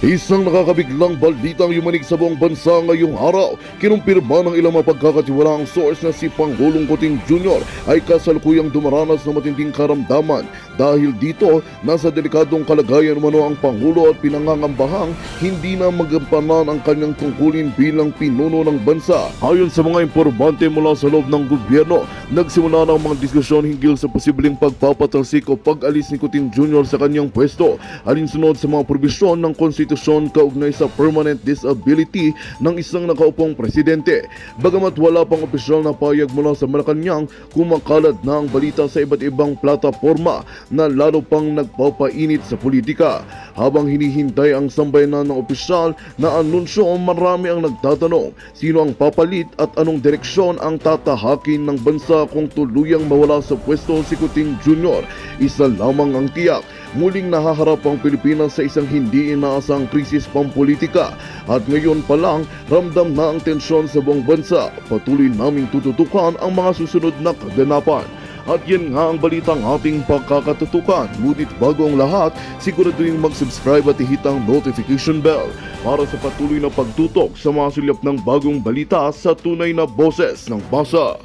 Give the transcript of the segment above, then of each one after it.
Isang nakakabiglang balitang yumanig sa buong bansa ngayong araw. Kinumpirma ng ilang mapagkakatiwalaang source na si Pangulong Coting Jr. ay kasalukuyang dumaranas ng matinding karamdaman. Dahil dito, nasa delikadong kalagayan umano ang Pangulo at pinangangambahang hindi na magampanan ang kanyang tungkulin bilang pinuno ng bansa. Ayon sa mga impormante mula sa loob ng gobyerno, nagsimula na ang mga diskusyon hinggil sa posibleng pagpapatalsik o pag-alis ni Coting Jr. sa kanyang pwesto, alinsunod sa mga probisyon ng konstitusyon kaugnay sa permanent disability ng isang nakaupong presidente. Bagamat wala pang opisyal na payag mula sa Malacanang, kumakalat na ang balita sa iba't ibang plataforma na lalo pang nagpapainit sa politika. Habang hinihintay ang sambayanan ng opisyal na anunsyo, marami ang nagtatanong sino ang papalit at anong direksyon ang tatahakin ng bansa kung tuluyang mawala sa pwesto si Coting Jr. Isa lamang ang tiyak, muling nahaharap ang Pilipinas sa isang hindi inaasang krisis pampolitika at ngayon pa lang ramdam na ang tensyon sa buong bansa. Patuloy naming tututukan ang mga susunod na kaganapan. At yan nga ang balitang ating pagkakatutukan. Ngunit bago ang lahat, siguraduhin mag-subscribe at ihit ang notification bell para sa patuloy na pagtutok sa mga sulap ng bagong balita sa tunay na boses ng masa.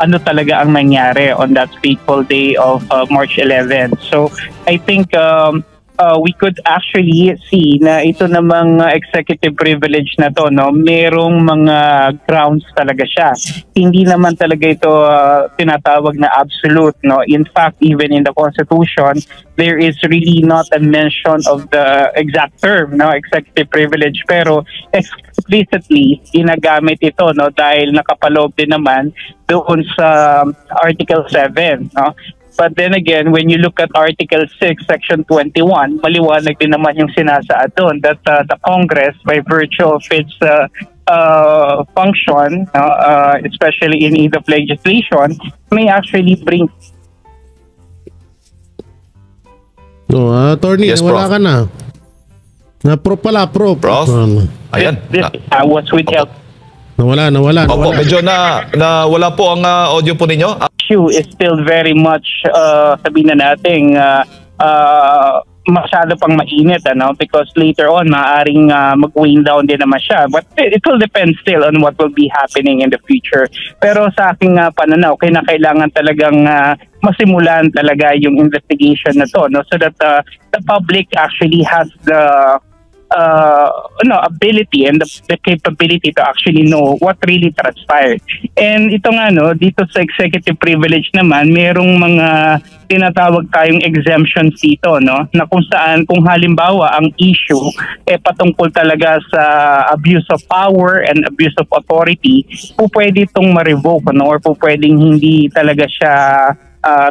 Ano talaga ang nangyari on that fateful day of March 11. So I think we could actually see na ito namang executive privilege na to, no, merong mga grounds talaga siya. Hindi naman talaga ito tinatawag na absolute, no. In fact, even in the Constitution, there is really not a mention of the exact term, no, executive privilege, pero explicitly ginagamit ito, no, dahil nakapaloob din naman doon sa Article 7, no. But then again, when you look at Article 6, Section 21, maliwanag din naman yung sinasaad doon that the Congress, by virtue of its function, especially in aid of legislation, may actually bring... No, attorney, yes, wala ka na. Na-prop pala, prop. Prof? Ayan. This was withheld. Nawala. Opo, medyo wala po ang audio po ninyo. Issue is still very much, sabihin na natin, masyado pang mainit, ano? Because later on, maaaring mag-wane down din naman siya. But it will depend still on what will be happening in the future. Pero sa aking pananaw, kailangan talagang masimulan talaga yung investigation na to, no? So that the public actually has the ability and the capability to actually know what really transpired. And ito nga, no, dito sa executive privilege naman, merong mga tinatawag tayong exemptions dito, no, na kung saan, kung halimbawa ang issue patungkol talaga sa abuse of power and abuse of authority, po pwede itong ma-revoke, no, or po pwedeng hindi talaga siya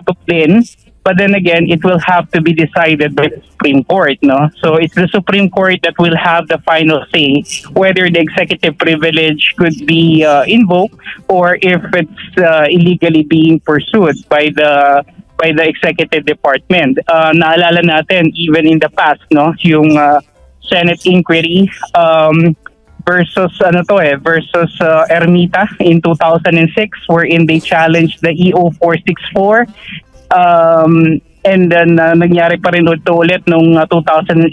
tuklin. But then again, it will have to be decided by the Supreme Court, no? So it's the Supreme Court that will have the final say whether the executive privilege could be invoked or if it's illegally being pursued by the executive department. Naalala natin even in the past, no, yung Senate inquiry versus versus Ermita in 2006, wherein they challenged the EO 464. And then nangyari pa rin ito ulit noong 2008,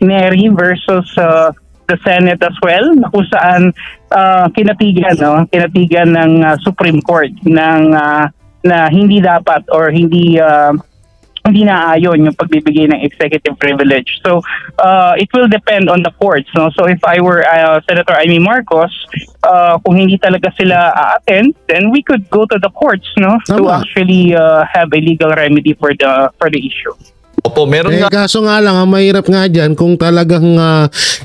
Neri versus the Senate as well, kung saan kinatigan ng Supreme Court na hindi dapat or hindi naayon yung pagbibigay ng executive privilege. So it will depend on the courts, no? So if I were Senator Amy Marcos, kung hindi talaga sila attend, then we could go to the courts, no, to actually have a legal remedy for the issue. Opo, meron nga. Kaso nga lang, ang mahirap nga dyan kung talagang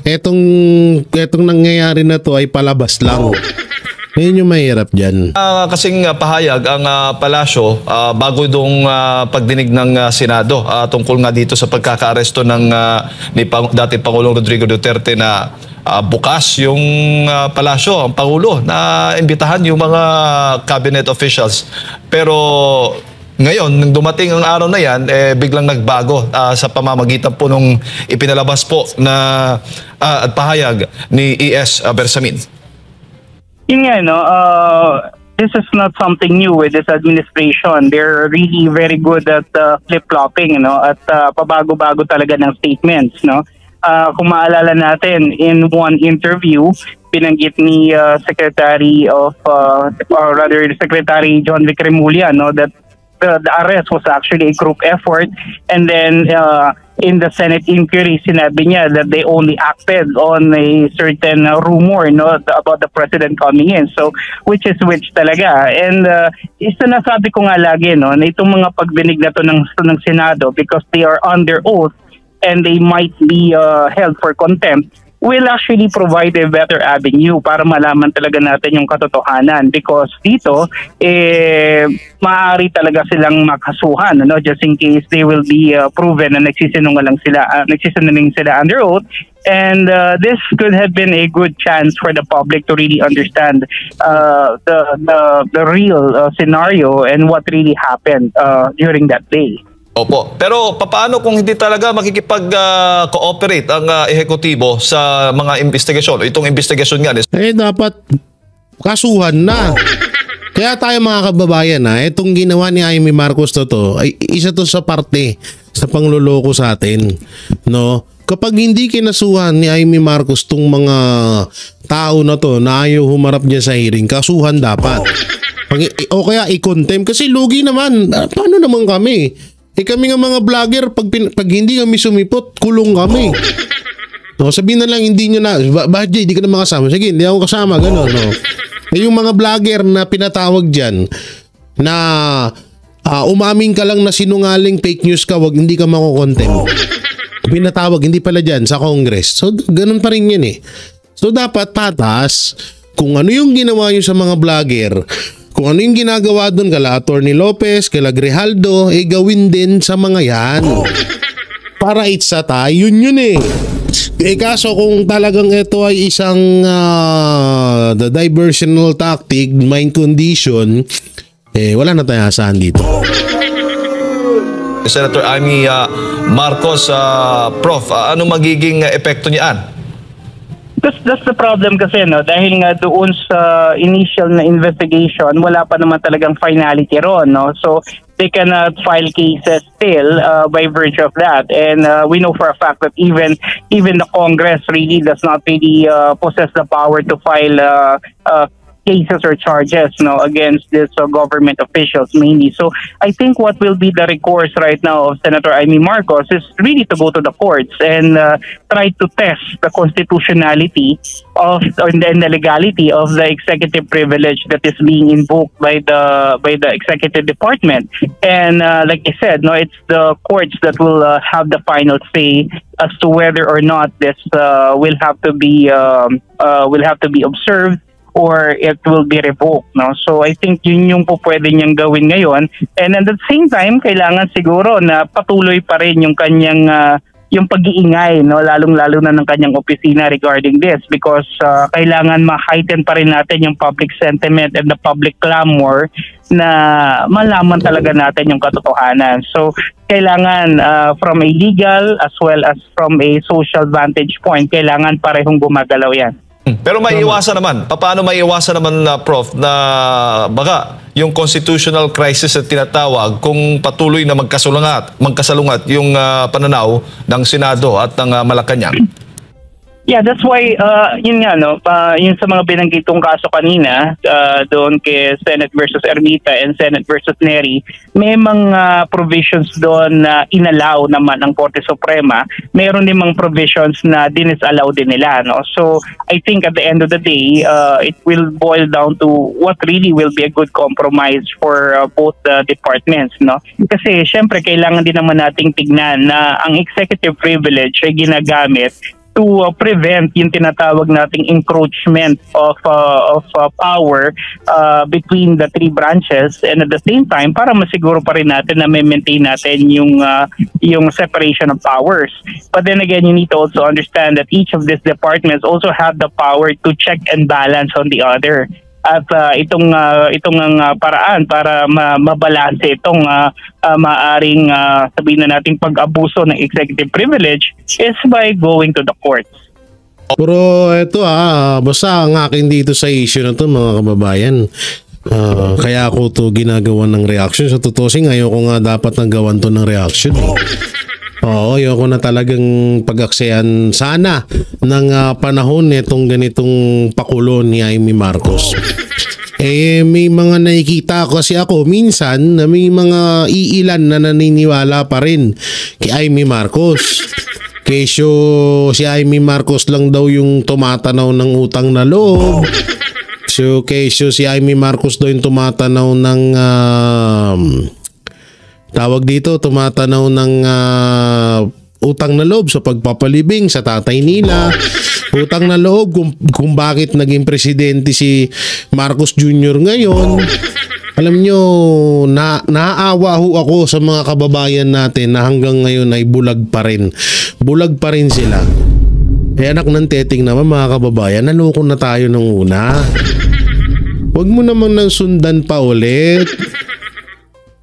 etong nangyayari na to ay palabas lang. Yun yung mahirap dyan. Kasing pahayag ang palasyo bago itong pagdinig ng Senado tungkol nga dito sa pagkakaaresto ng ni dating Pangulong Rodrigo Duterte na bukas yung palasyo, ang Pangulo, na imbitahan yung mga cabinet officials. Pero Ngayon, nung dumating ang araw na yan, biglang nagbago sa pamamagitan po nung ipinalabas po na at pahayag ni E.S. Bersamin. Yun nga, no, this is not something new with this administration. They're really very good at flip-flopping, at pabago-bago talaga ng statements, no. Kung maalala natin, in one interview, binanggit ni Secretary John Vic Remulla, that the arrest was actually a group effort, and then in the Senate inquiry, sinabi niya that they only acted on a certain rumor, about the president coming in. So, which talaga. And isa na sabi ko nga lagi, na itong mga pagdinig na to ng Senado, because they are under oath and they might be held for contempt, will actually provide a better avenue para malaman talaga natin yung katotohanan, because dito maaari talaga silang makasuhan, just in case they will be proven na nagsisinungaling sila under oath. And this could have been a good chance for the public to really understand the real scenario and what really happened during that day. Opo. Pero paano kung hindi talaga makikipag-cooperate ang ehekutibo sa mga investigasyon? Itong investigasyon nga. Dapat kasuhan na. Kaya tayo mga kababayan, itong ginawa ni Amy Marcos ay isa to sa parte sa pangloloko sa atin. No? Kapag hindi kinasuhan ni Amy Marcos tong mga tao na to na ayaw humarap niya sa hearing, kasuhan dapat. O kaya i-contempt kasi lugi naman. Paano naman kami? Kami nga mga vlogger, pag hindi kami sumipot, kulong kami. No, sabihin na lang, hindi nyo na, bakit hindi ka na makasama? Sige, hindi ako kasama, gano'n. No? Yung mga vlogger na pinatawag dyan, na umamin ka lang na sinungaling fake news ka, hindi ka makukontempt. Pinatawag, hindi pala dyan, sa Congress. So, ganun pa rin yun eh. So, dapat patas, kung ano yung ginawa nyo sa mga vlogger, kung ano yung ginagawa doon kala Atty. Lopez, kala Grijaldo, gawin din sa mga yan. Para itsa tayo, yun eh. Kaso kung talagang ito ay isang the diversional tactic, mind condition, wala na tayong asahan dito. Senator Amy Marcos, Prof, ano magiging epekto niyan? That's the problem kasi, dahil nga doon sa initial na investigation, wala pa naman talagang finality ron, so they cannot file cases still by virtue of that. And we know for a fact that even the Congress really does not really possess the power to file cases or charges against this government officials mainly. So I think what will be the recourse right now of Senator Amy Marcos is really to go to the courts and try to test the constitutionality of and the legality of the executive privilege that is being invoked by the executive department. And like I said, it's the courts that will have the final say as to whether or not this will have to be observed or it will be revoked, So I think yun yung pwede niyang gawin ngayon. And at the same time, kailangan siguro na patuloy pa rin yung kanyang yung pag-iingay, lalong-lalo na ng kanyang opisina regarding this, because kailangan ma-heighten pa rin natin yung public sentiment and the public clamor na malaman talaga natin yung katotohanan. So kailangan from a legal as well as from a social vantage point, kailangan parehong gumagalaw yan. Pero maiiwasan naman. Paano maiiwasan naman, Prof, na baka yung constitutional crisis na tinatawag kung patuloy na magkasalungat yung pananaw ng Senado at ng Malacanang? Yeah, that's why, yun nga, yun sa mga binanggitong kaso kanina, doon kay Senate versus Ermita and Senate versus Neri, may mga provisions doon na inallow naman ng Korte Suprema. Meron din mga provisions na dinisallow din nila, So, I think at the end of the day, it will boil down to what really will be a good compromise for both the departments, Kasi, syempre, kailangan din naman nating tignan na ang executive privilege ay ginagamit to prevent yung tinatawag nating encroachment of power between the three branches, and at the same time para masiguro pa rin natin na maintain natin yung separation of powers. But then again, you need to also understand that each of these departments also have the power to check and balance on the other. at itong paraan para mabalanse itong maaring sabihin na nating pag-abuso ng executive privilege is by going to the courts. Pero ito basta ang akin dito sa issue na to mga kababayan, kaya ako to ginagawa ng reaction. Sa tutusin, ayoko nga dapat nagawan to ng reaction. Oo, ayoko na talagang pag-aksayan sana ng panahon nitong ganitong pakulo ni Amy Marcos. May mga nakikita kasi ako minsan na may mga iilan na naniniwala pa rin kay Amy Marcos. Kesyo si Amy Marcos lang daw yung tumatanaw ng utang na loob. So kesyo si Amy Marcos daw yung tumatanaw ng tumatanaw ng utang na loob sa pagpapalibing sa tatay nila. Utang na loob kung bakit naging presidente si Marcos Jr. ngayon. Alam nyo, naaawa ho ako sa mga kababayan natin na hanggang ngayon ay bulag pa rin. Bulag pa rin sila. Anak ng teting naman mga kababayan, naloko na tayo nung una. Huwag mo naman nang sundan pa ulit.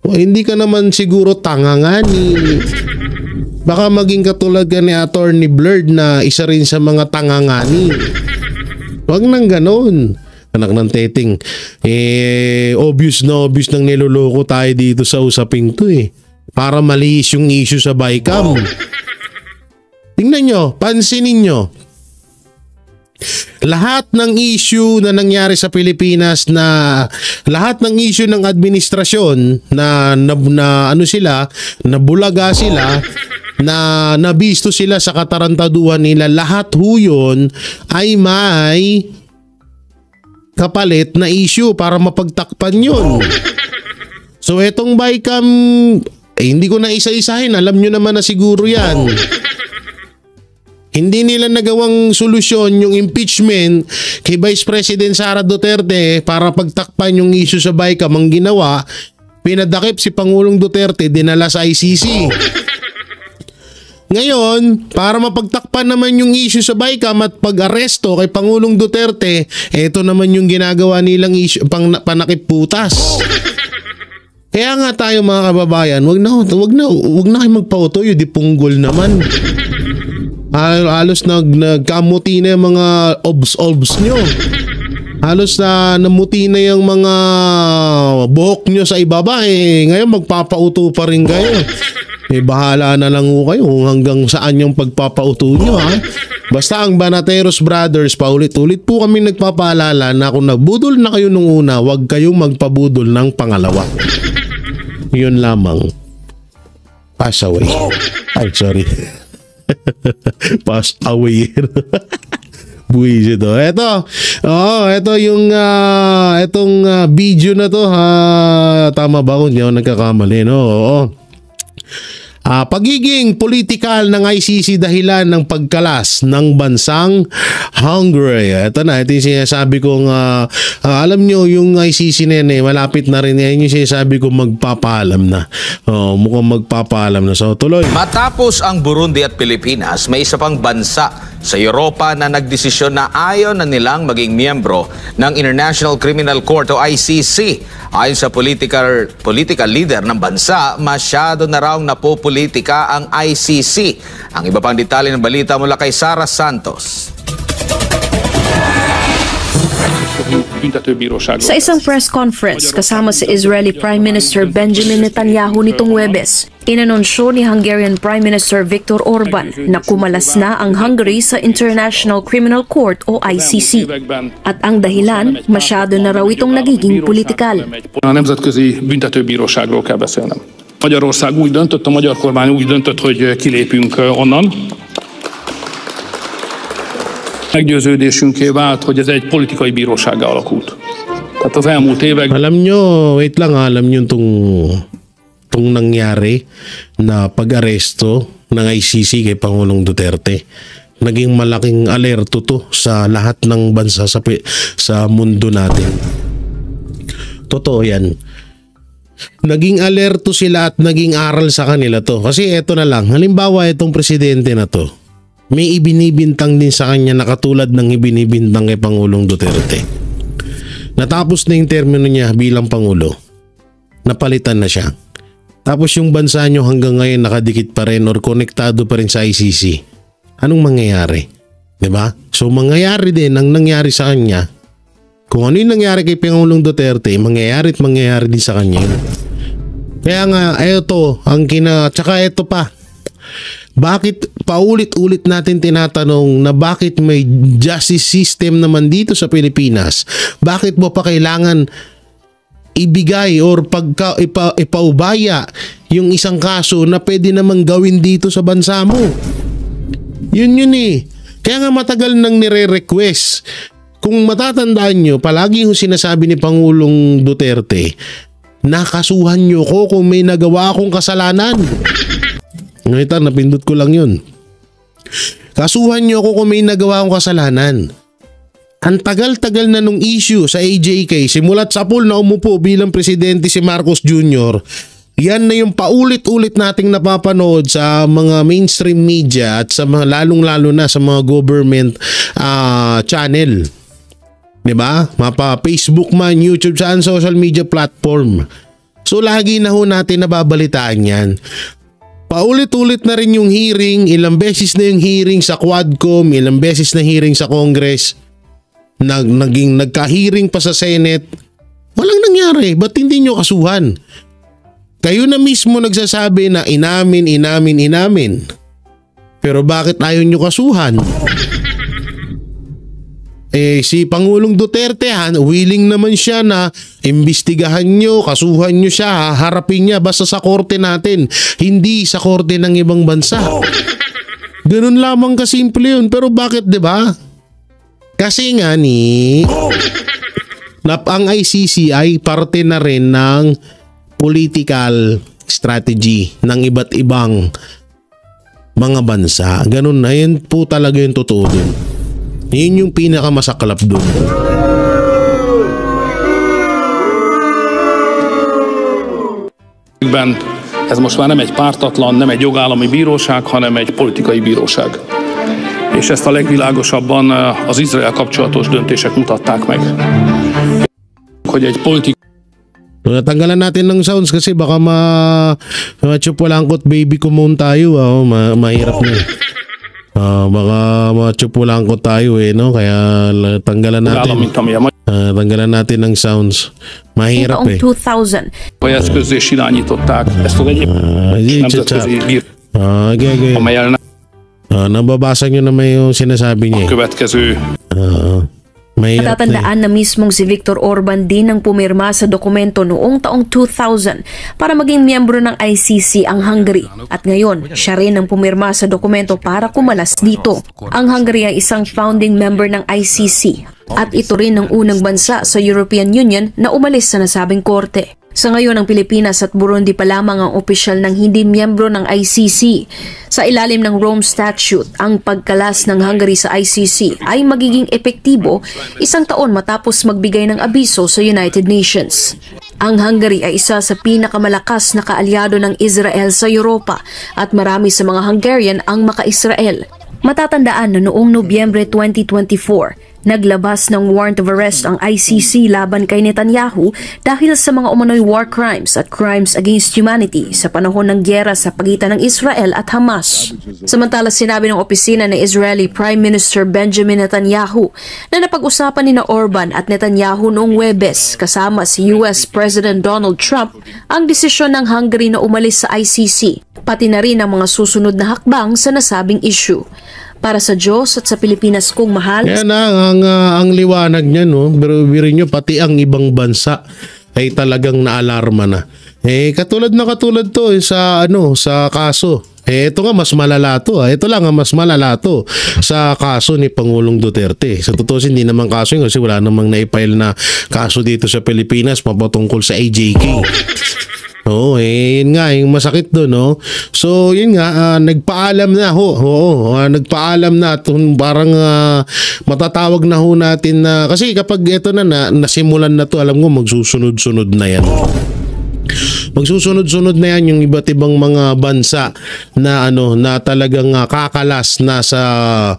Hindi ka naman siguro tanga nga ni. Baka maging katulad ka ni Attorney Blurred na isa rin sa mga tanga nga ni. Huwag nang ganon. Anak ng teting, obvious nang niloloko tayo dito sa usaping to para maliis yung issue sa BICAM. Tingnan nyo, pansinin nyo. Lahat ng issue na nangyari sa Pilipinas, na lahat ng issue ng administrasyon na nabulaga sila, na nabisto sila sa katarantaduhan nila, lahat ho yun ay may kapalit na issue para mapagtakpan yun. So etong BICAM, hindi ko na isa-isahin, alam nyo naman na siguro yan. Hindi nila nagawang solusyon yung impeachment kay Vice President Sara Duterte para pagtakpan yung issue sa BICAM. Ang ginawa, pinadakip si Pangulong Duterte, dinala sa ICC. Ngayon, para mapagtakpan naman yung issue sa BICAM at pag-aresto kay Pangulong Duterte, eto naman yung ginagawa nilang issue, panakip putas. Kaya nga tayo mga kababayan, wag na kayo magpautoyo, di punggol naman. Halos nagkamuti na yung mga obs nyo. Halos na namuti na yung mga buhok nyo sa ibaba. Ngayon magpapauto pa rin kayo. Bahala na lang ho kayo kung hanggang saan yung pagpapauto nyo Basta ang Banateros Brothers, paulit-ulit po kami nagpapaalala na kung nagbudol na kayo nung una, huwag kayong magpabudol ng pangalawa. Yun lamang. Pass away. Ay, sorry. Pass away. Buwis ito. Ito yung itong video na to. Tama ba kung hindi ako nagkakamali? No? Oo. Pagiging politikal ng ICC dahilan ng pagkalas ng bansang Hungary. Ito yung sinasabi kong alam nyo yung ICC na yan malapit na rin yan yung sinasabi kong magpapaalam na. Mukhang magpapaalam na. So tuloy. Matapos ang Burundi at Pilipinas, may isa pang bansa sa Europa na nagdesisyon na ayaw na nilang maging miyembro ng International Criminal Court o ICC. Ayon sa political leader ng bansa, masyado na raw napopolitika ang ICC. Ang iba pang detalye ng balita mula kay Sara Santos. Sa isang press conference kasama si Israeli Prime Minister Benjamin Netanyahu nitong Huwebes, inanunsyo ni Hungarian Prime Minister Viktor Orban na kumalas na ang Hungary sa International Criminal Court o ICC. At ang dahilan, masyado na raw itong nagiging politikal. A Nemzetközi Büntetőbíróságról kell beszélnem. Magyarország úgy döntött, a magyar kormány úgy döntött, hogy kilépünk onnan. Meggyőződésünké vált, hogy ez egy politikai bírósággá alakult. Tehát az elmúlt években... Alam nyo itong nangyari na pag-aresto ng ICC kay Pangulong Duterte. Naging malaking alerto to sa lahat ng bansa sa mundo natin. Totoo yan. Naging alerto sila at naging aral sa kanila to. Kasi eto na lang, halimbawa itong presidente na to, may ibinibintang din sa kanya na katulad ng ibinibintang kay Pangulong Duterte. Natapos na yung termino niya bilang Pangulo. Napalitan na siya. Tapos yung bansa nyo hanggang ngayon nakadikit pa rin or konektado pa rin sa ICC. Anong mangyayari? 'Di ba? So mangyayari din ang nangyari sa kanya. Kung ano yung nangyari kay Pangulong Duterte, mangyayari din sa kanya. Kaya nga, eto, tsaka eto pa. Bakit paulit-ulit natin tinatanong na bakit may justice system naman dito sa Pilipinas? Bakit mo pa kailangan ibigay or ipaubaya yung isang kaso na pwede namang gawin dito sa bansa mo? Yun eh. Kaya nga matagal nang nire-request. Kung matatandaan nyo, palagi yung sinasabi ni Pangulong Duterte, nakasuhan nyo ko kung may nagawa akong kasalanan. Ngayon, napindot ko lang yun. Kasuhan nyo ako kung may nagawa akong kasalanan. Ang tagal-tagal na nung issue sa AJK, simulat sa pool na umupo bilang presidente si Marcos Jr., yan na yung paulit-ulit nating napapanood sa mga mainstream media at sa mga lalong-lalo na sa mga government channel. Diba? Mapa Facebook man, YouTube, saan social media platform. So lagi na ho natin nababalitaan yan. Paulit-ulit na rin yung hearing, ilang beses na yung hearing sa Quadcom, ilang beses na hearing sa Congress, nagka-hearing pa sa Senate. Walang nangyari. Ba't hindi nyo kasuhan? Kayo na mismo nagsasabi na inamin. Pero bakit ayaw nyo kasuhan? Si Pangulong Duterte, willing naman siya na imbestigahan nyo, kasuhan nyo siya, harapin niya basta sa korte natin, hindi sa korte ng ibang bansa. Ganun lamang kasimple yun. Pero bakit, 'di ba? Kasi nga ang ICC ay parte na rin ng political strategy ng iba't ibang mga bansa. Ganun na, yun po talaga yung totoo dun. Yun yung pinakamasaklap doon. Ez most már nem egy pártatlan, nem egy jogállami bíróság, hanem egy politikai bíróság. És ezt a legvilágosabban az Izrael kapcsolatos döntések mutatták meg. Hogy egy politikai Natanggalan natin ng sounds kasi baka ma-chupulangkot baby kumon tayo. Mahirap na. Baka ma-chupulangkot tayo no? Kaya tanggalan natin. Tanggalan natin ng sounds. Mahirap Taong 2000. eszközés irányították ezt az egyéb nemzetközi amelyel nababasa nyo naman yung sinasabi niya. Következő Matatandaan na mismong si Viktor Orban din ang pumirma sa dokumento noong taong 2000 para maging miyembro ng ICC ang Hungary. At ngayon, siya rin ang pumirma sa dokumento para kumalas dito. Ang Hungary ay isang founding member ng ICC at ito rin ang unang bansa sa European Union na umalis sa nasabing korte. Sa ngayon, ang Pilipinas at Burundi pa lamang ang opisyal ng hindi miyembro ng ICC. Sa ilalim ng Rome Statute, ang pagkalas ng Hungary sa ICC ay magiging epektibo 1 taon matapos magbigay ng abiso sa United Nations. Ang Hungary ay isa sa pinakamalakas na kaalyado ng Israel sa Europa at marami sa mga Hungarian ang maka-Israel. Matatandaan na noong Nobyembre 2024, naglabas ng warrant of arrest ang ICC laban kay Netanyahu dahil sa mga umano'y war crimes at crimes against humanity sa panahon ng gyera sa pagitan ng Israel at Hamas. Samantala, sinabi ng opisina ng Israeli Prime Minister Benjamin Netanyahu na napag-usapan ni Orban at Netanyahu noong Huwebes kasama si US President Donald Trump ang desisyon ng Hungary na umalis sa ICC, pati na rin ang mga susunod na hakbang sa nasabing issue. Para sa Diyos at sa Pilipinas kong mahal. Yan ang liwanag niya, no? Pero birin nyo, pati ang ibang bansa ay talagang naalarma na. Katulad to sa kaso. Ito nga mas malala to. Ito lang ang mas malala to sa kaso ni Pangulong Duterte. Sa totoo, hindi naman kaso yun kasi wala namang naipile na kaso dito sa Pilipinas papatungkol sa AJK. Yun nga, yung masakit doon, no? So, yun nga, nagpaalam na nagpaalam na at parang matatawag na ho natin na, kasi kapag ito na nasimulan na to, alam ko magsusunod-sunod na yan. Magsusunod-sunod na yan yung iba't ibang mga bansa na na talagang kakalas na sa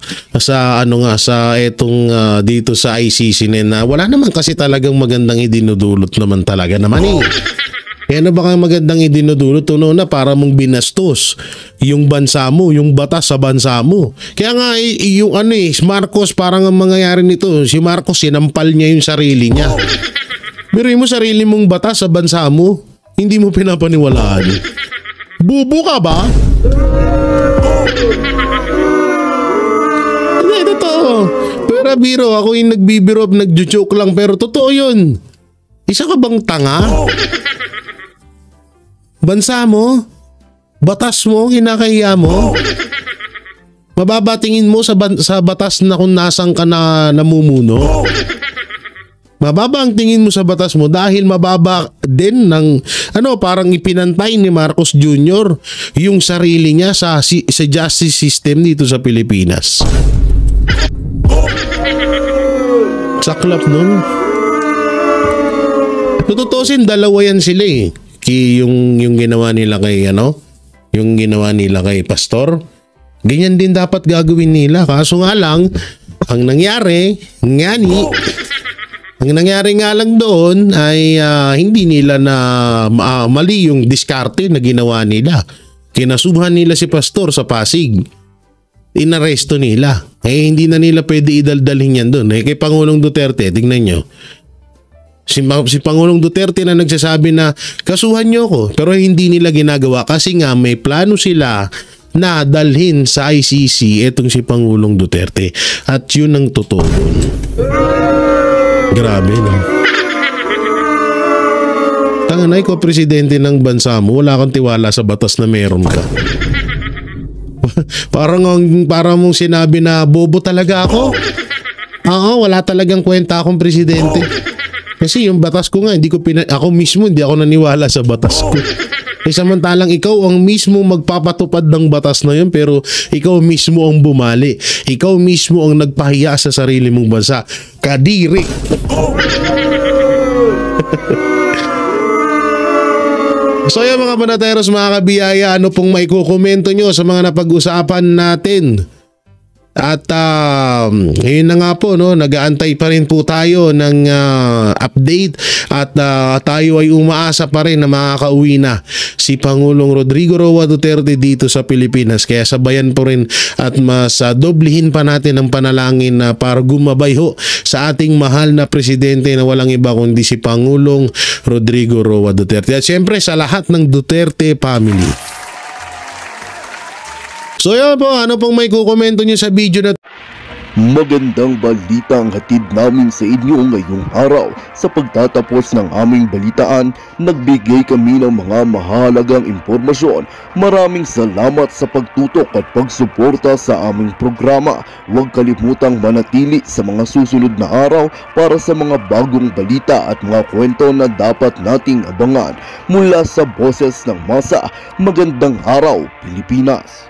etong dito sa ICC na wala naman kasi talagang magandang idinudulot naman talaga naman eh. Kaya na baka magandang idinudulot na para mong binastos yung bansa mo, yung batas sa bansa mo. Kaya nga yung Marcos, parang ang mangyayari nito, si Marcos sinampal niya yung sarili niya. Biruin mo sarili mong batas sa bansa mo, hindi mo pinapaniwalaan. Bubo ka ba? Hindi, totoo. Pero biro, ako yung nagbibiro, nagjo-joke lang, pero totoo yun. Isa ka bang tanga? Bansa mo? Batas mo? Kinakahiya mo? Mababatingin mo sa batas na kung nasang ka na namumuno? Mababa ang tingin mo sa batas mo dahil mababa din ng parang ipinantay ni Marcos Jr. yung sarili niya sa justice system dito sa Pilipinas. Saklap nun. Tututusin, dalawa yan sila eh. Yung ginawa nila kay yung ginawa nila kay Pastor. Ganyan din dapat gagawin nila. Kaso nga lang, ang nangyari nga lang doon ay hindi nila na mali yung diskarte na ginawa nila. Kinasuhan nila si Pastor sa Pasig. Inaresto nila. Hindi na nila pwede idaldalhin yan doon. Kay Pangulong Duterte, tingnan nyo. Si Pangulong Duterte na nagsasabi na kasuhan nyo ko, pero hindi nila ginagawa kasi nga may plano sila na dalhin sa ICC etong si Pangulong Duterte. At yun ang totoo. Grabe, no? Tanganay ko, presidente ng bansa mo, wala kang tiwala sa batas na meron ka. parang mong sinabi na bobo talaga ako. Oo, wala talagang kwenta akong presidente. Kasi yung batas ko nga, ako mismo hindi ako naniwala sa batas ko. Samantalang ikaw ang mismo magpapatupad ng batas na yun, pero ikaw mismo ang bumali. Ikaw mismo ang nagpahiya sa sarili mong bansa. Kadiri! So yung mga banateros, mga kabiyaya, ano pong maikukomento nyo sa mga napag-usapan natin? At yun na nga po, nag-aantay pa rin po tayo ng update at tayo ay umaasa pa rin na makakauwi na si Pangulong Rodrigo Roa Duterte dito sa Pilipinas. Kaya sabayan po rin at mas doblihin pa natin ang panalangin para gumabay ho sa ating mahal na presidente na walang iba kundi si Pangulong Rodrigo Roa Duterte. At syempre sa lahat ng Duterte family. So yun po, ano pong may kukomento nyo sa video na Magandang balita ang hatid namin sa inyo ngayong araw. Sa pagtatapos ng aming balitaan, nagbigay kami ng mga mahalagang impormasyon. Maraming salamat sa pagtutok at pagsuporta sa aming programa. Huwag kalimutang manatili sa mga susunod na araw para sa mga bagong balita at mga kwento na dapat nating abangan. Mula sa Boses ng Masa, magandang araw Pilipinas!